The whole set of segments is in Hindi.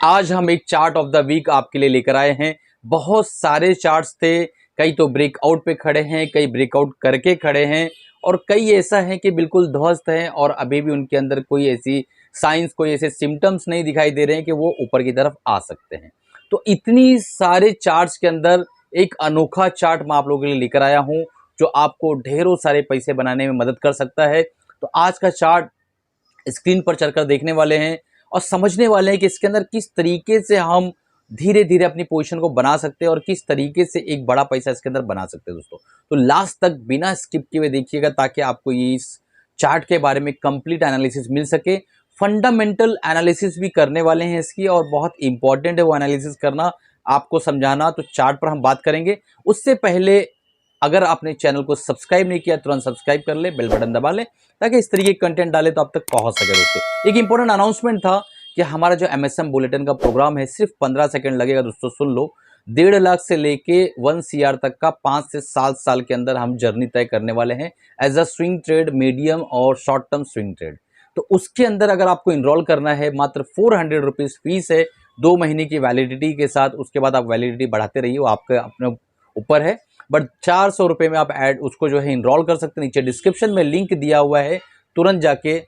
आज हम एक चार्ट ऑफ द वीक आपके लिए लेकर आए हैं। बहुत सारे चार्ट्स थे, कई तो ब्रेकआउट पे खड़े हैं, कई ब्रेकआउट करके खड़े हैं और कई ऐसा है कि बिल्कुल ध्वस्त हैं और अभी भी उनके अंदर कोई ऐसी साइंस, कोई ऐसे सिम्टम्स नहीं दिखाई दे रहे हैं कि वो ऊपर की तरफ आ सकते हैं। तो इतनी सारे चार्ट्स के अंदर एक अनोखा चार्ट मैं आप लोगों के लिए लेकर आया हूँ जो आपको ढेरों सारे पैसे बनाने में मदद कर सकता है। तो आज का चार्ट स्क्रीन पर चलकर देखने वाले हैं और समझने वाले हैं कि इसके अंदर किस तरीके से हम धीरे धीरे अपनी पोजीशन को बना सकते हैं और किस तरीके से एक बड़ा पैसा इसके अंदर बना सकते हैं दोस्तों। तो लास्ट तक बिना स्किप किए हुए देखिएगा ताकि आपको ये इस चार्ट के बारे में कंप्लीट एनालिसिस मिल सके। फंडामेंटल एनालिसिस भी करने वाले हैं इसकी और बहुत इंपॉर्टेंट है वो एनालिसिस करना, आपको समझाना। तो चार्ट पर हम बात करेंगे। उससे पहले अगर आपने चैनल को सब्सक्राइब नहीं किया तुरंत सब्सक्राइब कर ले, बेल बटन दबा ले ताकि इस तरीके के कंटेंट डाले तो आप तक पहुंच सके दोस्तों। एक इंपॉर्टेंट अनाउंसमेंट था कि हमारा जो एमएसएम बुलेटिन का प्रोग्राम है सिर्फ 15 सेकंड लगेगा दोस्तों, सुन लो। 1.5 लाख से लेके 1 CR तक का 5 से 7 साल के अंदर हम जर्नी तय करने वाले हैं as a swing trade, medium और शॉर्ट टर्म स्विंग ट्रेड। तो उसके अंदर अगर आपको इनरोल करना है मात्र 400 रुपीज फीस है 2 महीने की वैलिडिटी के साथ। उसके बाद आप वैलिडिटी बढ़ाते रहिए, वो आपके अपने ऊपर है। बट 400 रुपये में आप ऐड उसको जो है इनरोल कर सकते हैं। नीचे डिस्क्रिप्शन में लिंक दिया हुआ है, तुरंत जाके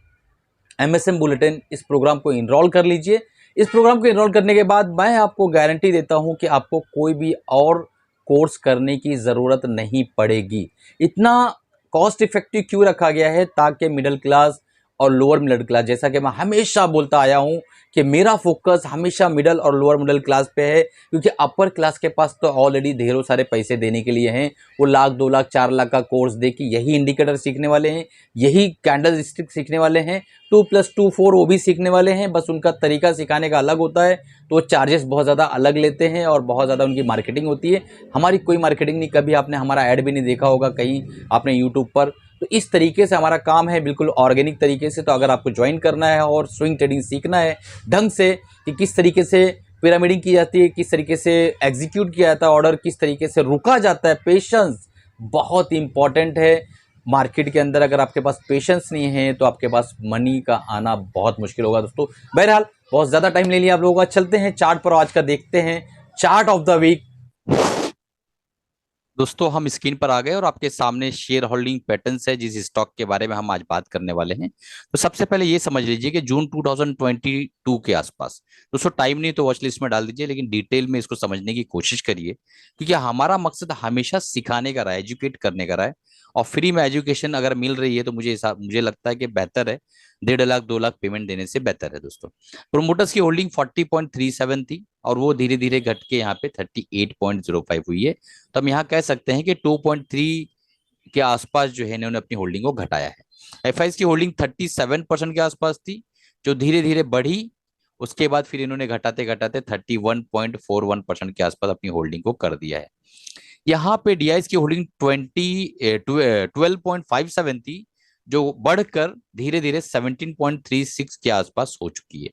एमएसएम बुलेटिन इस प्रोग्राम को इनरोल कर लीजिए। इस प्रोग्राम को इनरोल करने के बाद मैं आपको गारंटी देता हूं कि आपको कोई भी और कोर्स करने की ज़रूरत नहीं पड़ेगी। इतना कॉस्ट इफेक्टिव क्यों रखा गया है? ताकि मिडिल क्लास और लोअर मिडिल क्लास, जैसा कि मैं हमेशा बोलता आया हूं कि मेरा फोकस हमेशा मिडिल और लोअर मिडिल क्लास पे है, क्योंकि अपर क्लास के पास तो ऑलरेडी ढेरों सारे पैसे देने के लिए हैं। वो 1 लाख 2 लाख 4 लाख का कोर्स दे के यही इंडिकेटर सीखने वाले हैं, यही कैंडल स्टिक सीखने वाले हैं, 2+2 4 वो भी सीखने वाले हैं। बस उनका तरीका सिखाने का अलग होता है, तो वो चार्जेस बहुत ज़्यादा अलग लेते हैं और बहुत ज़्यादा उनकी मार्केटिंग होती है। हमारी कोई मार्केटिंग नहीं, कभी आपने हमारा ऐड भी नहीं देखा होगा कहीं आपने यूट्यूब पर। तो इस तरीके से हमारा काम है, बिल्कुल ऑर्गेनिक तरीके से। तो अगर आपको ज्वाइन करना है और स्विंग ट्रेडिंग सीखना है ढंग से कि किस तरीके से पिरामिडिंग की जाती है, किस तरीके से एग्जीक्यूट किया जाता है ऑर्डर, किस तरीके से रुका जाता है, पेशेंस बहुत इंपॉर्टेंट है मार्केट के अंदर। अगर आपके पास पेशेंस नहीं है तो आपके पास मनी का आना बहुत मुश्किल होगा दोस्तों। बहरहाल बहुत ज़्यादा टाइम ले लिया आप लोगों का, चलते हैं चार्ट पर। आज का देखते हैं चार्ट ऑफ द वीक। दोस्तों हम स्क्रीन पर आ गए और आपके सामने शेयर होल्डिंग पैटर्न्स है जिस स्टॉक के बारे में हम आज बात करने वाले हैं। तो सबसे पहले ये समझ लीजिए कि जून 2022 के आसपास, दोस्तों टाइम नहीं तो वॉच लिस्ट में डाल दीजिए, लेकिन डिटेल में इसको समझने की कोशिश करिए, क्योंकि हमारा मकसद हमेशा सिखाने का रहा है, एजुकेट करने का रहा है। और फ्री में एजुकेशन अगर मिल रही है तो मुझे लगता है कि बेहतर है, 1.5 लाख 2 लाख पेमेंट देने से बेहतर है दोस्तों। प्रोमोटर्स की होल्डिंग 40.37 थी और वो धीरे धीरे घट के यहाँ पे 38.05 हुई है। तो हम यहाँ कह सकते हैं कि 2.3 के आसपास जो है इन्होंने अपनी होल्डिंग को घटाया है। एफआईज की होल्डिंग 37% के आसपास थी जो धीरे धीरे बढ़ी, उसके बाद फिर इन्होंने घटाते घटाते 31.41% के आसपास अपनी होल्डिंग को कर दिया है। यहाँ पे डीआईएस की होल्डिंग 12.57 थी जो बढ़कर धीरे धीरे 17.36 के आसपास हो चुकी है।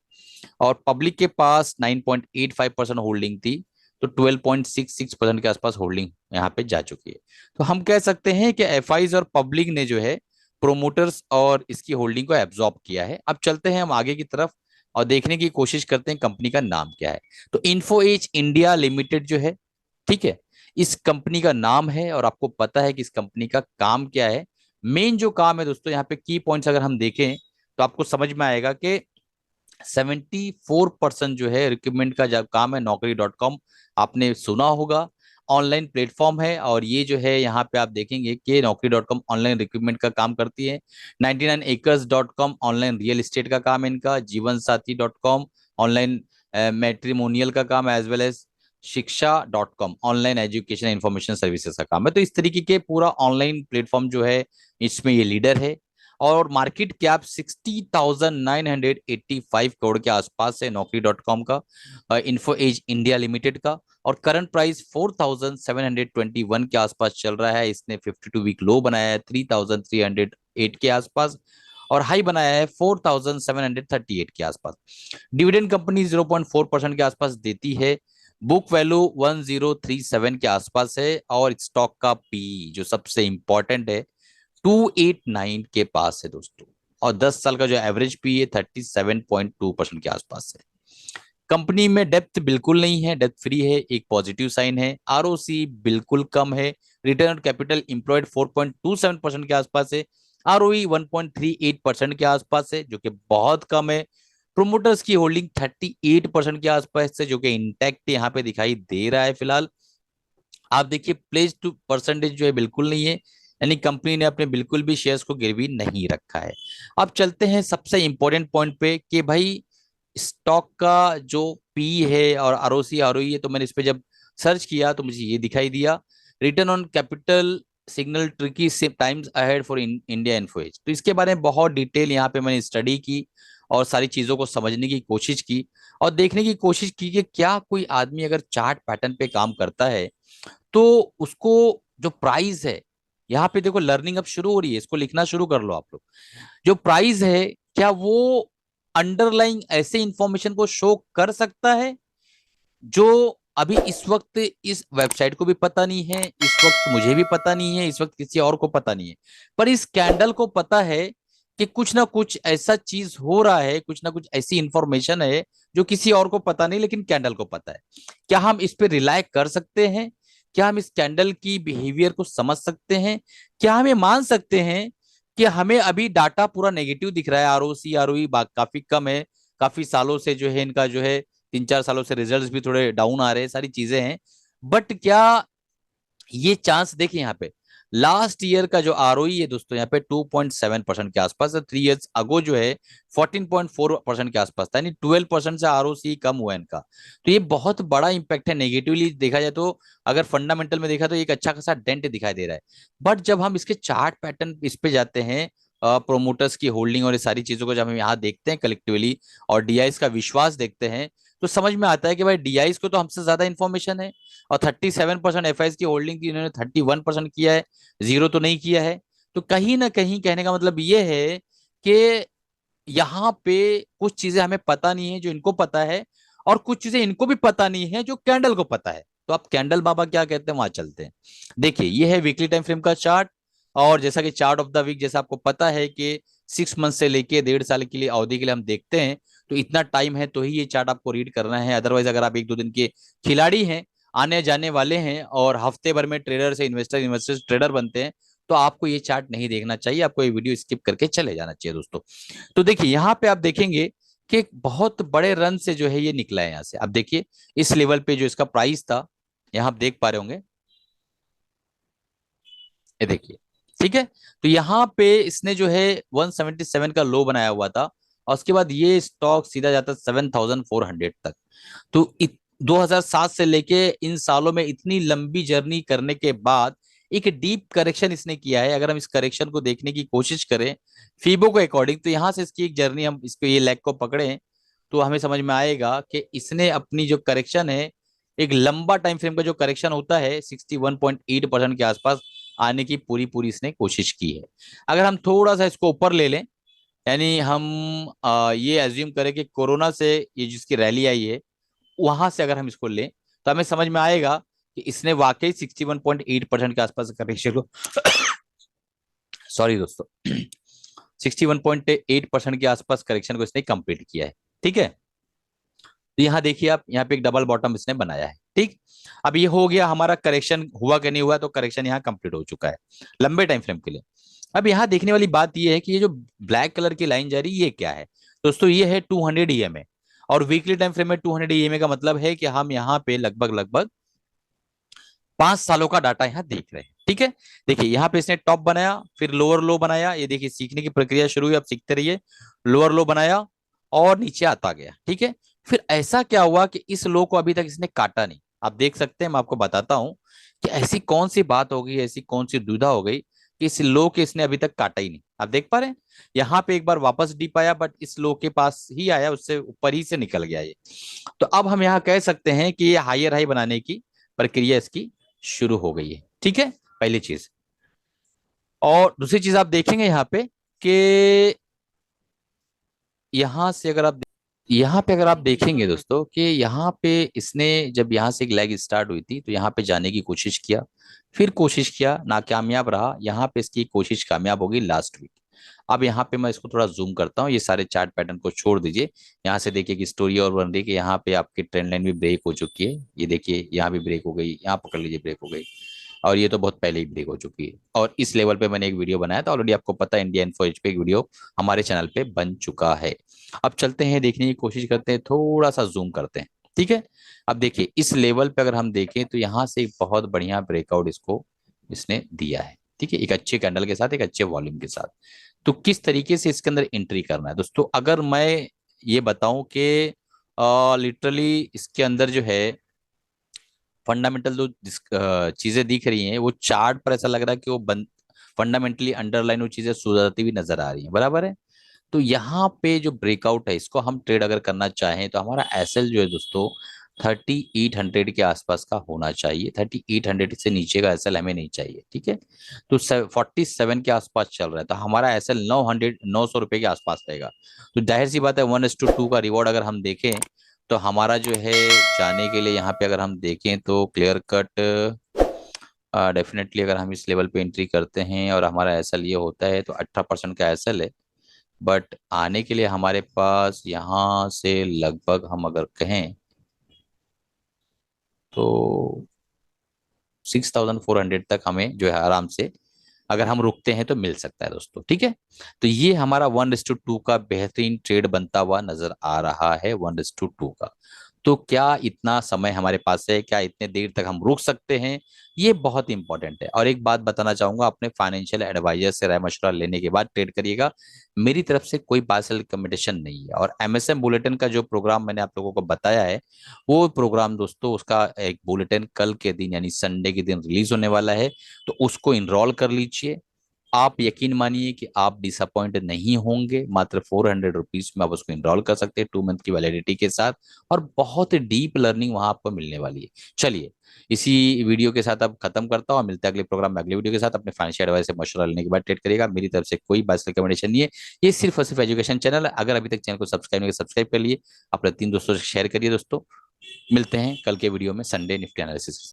और पब्लिक के पास 9.85% होल्डिंग थी, तो 12.66% के आसपास होल्डिंग यहाँ पे जा चुकी है। तो हम कह सकते हैं कि एफआईज और पब्लिक ने जो है प्रोमोटर्स और इसकी होल्डिंग को एब्जॉर्ब किया है। अब चलते हैं हम आगे की तरफ और देखने की कोशिश करते हैं कंपनी का नाम क्या है। तो इन्फो एज इंडिया लिमिटेड जो है, ठीक है, इस कंपनी का नाम है और आपको पता है कि इस कंपनी का काम क्या है। मेन जो काम है दोस्तों, यहाँ पे की पॉइंट्स अगर हम देखें तो आपको समझ में आएगा कि 74% जो है रिक्रूटमेंट का जब काम है। Naukri.com आपने सुना होगा, ऑनलाइन प्लेटफॉर्म है और ये जो है यहाँ पे आप देखेंगे कि Naukri.com ऑनलाइन रिक्रूटमेंट का काम करती है। 99acres.com ऑनलाइन रियल एस्टेट का काम है इनका। जीवनसाथी.com ऑनलाइन मैट्रिमोनियल का काम है, एज वेल एज शिक्षा.com ऑनलाइन एजुकेशन इंफॉर्मेशन सर्विसेज का काम है। तो इस तरीके के पूरा ऑनलाइन प्लेटफॉर्म जो है इसमें ये लीडर है और मार्केट कैप 60,985 करोड़ के आसपास है Naukri.com का, इन्फो एज इंडिया लिमिटेड का। और करंट प्राइस 4,721 के आसपास चल रहा है। इसने 52 वीक लो बनाया है 3,308 के आसपास और हाई बनाया है 4,738 के आसपास। डिविडेंड कंपनी 0.4% के आसपास देती है। बुक वैल्यू 1037 के आसपास है और स्टॉक का पी जो सबसे इंपॉर्टेंट है 289 के पास है दोस्तों। और 10 साल का जो एवरेज पी है 37.2% के आसपास है। कंपनी में डेप्थ बिल्कुल नहीं है, डेप्थ फ्री है, एक पॉजिटिव साइन है। आरओसी बिल्कुल कम है। रिटर्न ऑन कैपिटल एम्प्लॉयड 4.27% के आसपास है। आरओई 1.38% के आसपास है, जो कि बहुत कम है। प्रोमोटर्स की होल्डिंग 38% के आसपास है, जो कि इंटैक्ट यहाँ पे दिखाई दे रहा है फिलहाल। आप देखिए प्लेज टू परसेंटेज जो है बिल्कुल नहीं है, यानी कंपनी ने अपने बिल्कुल भी शेयर्स को गिरवी नहीं रखा है। अब चलते हैं सबसे इंपॉर्टेंट पॉइंट पे कि भाई स्टॉक का जो पी है और आरओसी आरओई है, तो मैंने इस पे जब सर्च किया तो मुझे ये दिखाई दिया। Return on capital signal tricky times ahead for India Info Edge. तो इसके बारे में बहुत डिटेल यहाँ पे मैंने स्टडी की और सारी चीजों को समझने की कोशिश की और देखने की कोशिश की कि क्या कोई आदमी अगर चार्ट पैटर्न पे काम करता है तो उसको जो प्राइस है, यहाँ पे देखो लर्निंग अब शुरू हो रही है, इसको लिखना शुरू कर लो आप लोग। जो प्राइस है, क्या वो अंडरलाइंग ऐसे इंफॉर्मेशन को शो कर सकता है जो अभी इस वक्त इस वेबसाइट को भी पता नहीं है, इस वक्त मुझे भी पता नहीं है, इस वक्त किसी और को पता नहीं है, पर इस कैंडल को पता है कि कुछ ना कुछ ऐसा चीज हो रहा है, कुछ ना कुछ ऐसी इंफॉर्मेशन है जो किसी और को पता नहीं लेकिन कैंडल को पता है। क्या हम इस पे रिलाय कर सकते हैं? क्या हम इस कैंडल की बिहेवियर को समझ सकते हैं? क्या हम ये मान सकते हैं कि हमें अभी डाटा पूरा नेगेटिव दिख रहा है, आरओसी आरओई काफी कम है, काफी सालों से जो है इनका जो है 3-4 सालों से रिजल्ट्स भी थोड़े डाउन आ रहे हैं, सारी चीजें हैं, बट क्या ये चांस देखिए यहाँ पे लास्ट ईयर का जो आरओई है दोस्तों यहाँ पे 2.7% के आसपास है। 3 इयर्स अगो जो है 14.4% के आसपास था, यानी 12% से आरओसी कम हुआ है इनका। तो ये बहुत बड़ा इंपैक्ट है नेगेटिवली देखा जाए तो। अगर फंडामेंटल में देखा तो एक अच्छा खासा डेंट दिखाई दे रहा है। बट जब हम इसके चार्ट पैटर्न इस पे जाते हैं, प्रोमोटर्स की होल्डिंग और ये सारी चीजों को जब हम यहाँ देखते हैं कलेक्टिवली और डीआईस का विश्वास देखते हैं, तो समझ में आता है कि भाई डीआईस को तो हमसे ज्यादा इन्फॉर्मेशन है। और 37% एफआईएस की होल्डिंग थी, इन्होंने 31% किया है, जीरो तो नहीं किया है। तो कहीं ना कहीं कहने का मतलब ये है कि यहाँ पे कुछ चीजें हमें पता नहीं है जो इनको पता है, और कुछ चीजें इनको भी पता नहीं है जो कैंडल को पता है। तो आप कैंडल बाबा क्या कहते हैं वहां चलते हैं। देखिए ये है वीकली टाइम फ्रेम का चार्ट। और जैसा कि चार्ट ऑफ द वीक जैसा आपको पता है कि 6 मंथ से लेके 1.5 साल के लिए अवधि के लिए हम देखते हैं, तो इतना टाइम है तो ही ये चार्ट आपको रीड करना है। अदरवाइज अगर आप 1-2 दिन के खिलाड़ी हैं, आने जाने वाले हैं और हफ्ते भर में ट्रेडर से इन्वेस्टर इन्वेस्टर ट्रेडर बनते हैं, तो आपको ये चार्ट नहीं देखना चाहिए, आपको ये वीडियो स्किप करके चले जाना चाहिए दोस्तों। तो देखिए यहाँ पे आप देखेंगे कि बहुत बड़े रन से जो है ये निकला है। यहाँ से आप देखिए इस लेवल पे जो इसका प्राइस था, यहाँ आप देख पा रहे होंगे, ये देखिए, ठीक है। तो यहाँ पे इसने जो है 177 का लो बनाया हुआ था, और उसके बाद ये स्टॉक सीधा जाता 7,400 तक। तो 2007 से लेके इन सालों में इतनी लंबी जर्नी करने के बाद एक डीप करेक्शन इसने किया है। अगर हम इस करेक्शन को देखने की कोशिश करें फीबो को अकॉर्डिंग, तो यहाँ से इसकी एक जर्नी हम इसको ये लेग को पकड़े तो हमें समझ में आएगा कि इसने अपनी जो करेक्शन है, एक लंबा टाइम फ्रेम का जो करेक्शन होता है 61.8% के आसपास आने की पूरी पूरी इसने कोशिश की है। अगर हम थोड़ा सा इसको ऊपर ले लें, यानी हम ये एज्यूम करें कि कोरोना से ये जिसकी रैली आई है वहां से अगर हम इसको लें, तो हमें समझ में आएगा कि इसने वाकई 61.8% के आसपास करेक्शन को सॉरी दोस्तों 61.8% के आसपास करेक्शन को इसने कंप्लीट किया है। ठीक है, तो यहाँ देखिए आप, यहाँ पे एक डबल बॉटम इसने बनाया है। ठीक, अब ये हो गया हमारा करेक्शन हुआ कि नहीं हुआ, तो करेक्शन यहाँ कंप्लीट हो चुका है लंबे टाइम फ्रेम के लिए। अब यहाँ देखने वाली बात ये है कि ये जो ब्लैक कलर की लाइन जा रही है ये क्या है दोस्तों? ये है 200 ईएमए। और वीकली टाइम फ्रेम में 200 ईएमए का मतलब है कि हम यहाँ पे लगभग लगभग 5 सालों का डाटा यहाँ देख रहे हैं। ठीक है, देखिए यहाँ पे इसने टॉप बनाया, फिर लोअर लो बनाया, ये देखिए सीखने की प्रक्रिया शुरू हुई, आप सीखते रहिए। लोअर लो बनाया और नीचे आता गया। ठीक है, फिर ऐसा क्या हुआ कि इस लो को अभी तक इसने काटा नहीं। आप देख सकते हैं, मैं आपको बताता हूं कि ऐसी कौन सी बात हो गई, ऐसी कौन सी दुविधा हो गई कि इस लो के इसने अभी तक काटा ही नहीं। आप देख पा रहे हैं यहाँ पे एक बार वापस डीप आया, बट इस लो के पास ही आया, उससे ऊपर ही से निकल गया ये। तो अब हम यहाँ कह सकते हैं कि ये हायर हाई बनाने की प्रक्रिया इसकी शुरू हो गई है। ठीक है, पहली चीज। और दूसरी चीज आप देखेंगे यहाँ पे कि यहाँ से अगर आप यहाँ पे अगर आप देखेंगे दोस्तों कि यहाँ पे इसने जब यहाँ से एक लेग स्टार्ट हुई थी तो यहाँ पे जाने की कोशिश किया, फिर कोशिश किया, नाकामयाब रहा। यहाँ पे इसकी कोशिश कामयाब होगी लास्ट वीक। अब यहाँ पे मैं इसको थोड़ा जूम करता हूँ, ये सारे चार्ट पैटर्न को छोड़ दीजिए। यहाँ से देखिए कि स्टोरी और बन रही है कि यहाँ पे आपकी ट्रेंड लाइन भी ब्रेक हो चुकी है। ये देखिए यहाँ भी ब्रेक हो गई, यहाँ पकड़ लीजिए ब्रेक हो गई, और ये तो बहुत पहले ही ब्रेक हो चुकी है। और इस लेवल पे मैंने एक वीडियो बनाया था ऑलरेडी, आपको पता है, इंडिया इन्फो एज पे एक वीडियो हमारे चैनल पे बन चुका है। अब चलते हैं, देखने की कोशिश करते हैं, थोड़ा सा जूम करते हैं। ठीक है, अब देखिए इस लेवल पे अगर हम देखें तो यहाँ से एक बहुत बढ़िया ब्रेकआउट इसको इसने दिया है। ठीक है, एक अच्छे कैंडल के साथ, एक अच्छे वॉल्यूम के साथ। तो किस तरीके से इसके अंदर एंट्री करना है दोस्तों, अगर मैं ये बताऊं कि लिटरली इसके अंदर जो है फंडामेंटल जो चीजें दिख रही हैं वो चार्ट पर ऐसा लग रहा है कि वो फंडामेंटली अंडरलाइन वो चीजें सुधरती हुई नजर आ रही हैं, बराबर है। तो यहाँ पे जो ब्रेकआउट है इसको हम ट्रेड अगर करना चाहें तो हमारा एसएल जो है दोस्तों 3800 के आसपास का होना चाहिए। 3800 से नीचे का एसएल हमें नहीं चाहिए। ठीक है, तो 47 के आसपास चल रहा है, तो हमारा एसएल 900 रुपए के आसपास रहेगा। तो जाहिर सी बात है 1:2 का रिवॉर्ड अगर हम देखें तो हमारा जो है जाने के लिए यहाँ पे अगर हम देखें तो क्लियर कट डेफिनेटली अगर हम इस लेवल पे एंट्री करते हैं और हमारा एसएल ये होता है तो 18% का एसएल है। बट आने के लिए हमारे पास यहाँ से लगभग हम अगर कहें तो 6400 तक हमें जो है आराम से अगर हम रुकते हैं तो मिल सकता है दोस्तों। ठीक है, तो ये हमारा 1:2 का बेहतरीन ट्रेड बनता हुआ नजर आ रहा है, 1:2 का। तो क्या इतना समय हमारे पास है, क्या इतने देर तक हम रुक सकते हैं, ये बहुत इंपॉर्टेंट है। और एक बात बताना चाहूंगा, अपने फाइनेंशियल एडवाइजर से राय मशवरा लेने के बाद ट्रेड करिएगा। मेरी तरफ से कोई बाय सेल रिकमेंडेशन नहीं है। और एमएसएम बुलेटिन का जो प्रोग्राम मैंने आप लोगों को बताया है, वो प्रोग्राम दोस्तों उसका एक बुलेटिन कल के दिन यानी संडे के दिन रिलीज होने वाला है, तो उसको इनरोल कर लीजिए। आप यकीन मानिए कि आप डिसअपॉइंट नहीं होंगे। मात्र 400 रुपीज में आप उसको इनरोल कर सकते हैं 2 मंथ की वैलिडिटी के साथ, और बहुत डीप लर्निंग वहां आपको मिलने वाली है। चलिए, इसी वीडियो के साथ अब खत्म करता हूँ, और मिलते हैं अगले प्रोग्राम में अगले वीडियो के साथ। अपने फाइनेंशियल एडवाइस से मशवरा लेने के बाद ट्रेड करिएगा। मेरी तरफ से कोई बाइस रिकमेंडेशन नहीं है, ये सिर्फ और सिर्फ एजुकेशन चैनल है। अगर अभी तक चैनल को सब्सक्राइब नहीं किया, सब्सक्राइब कर लिए, अपने 3 दोस्तों से शेयर करिए दोस्तों। मिलते हैं कल के वीडियो में संडे निफ्टी एनालिसिस।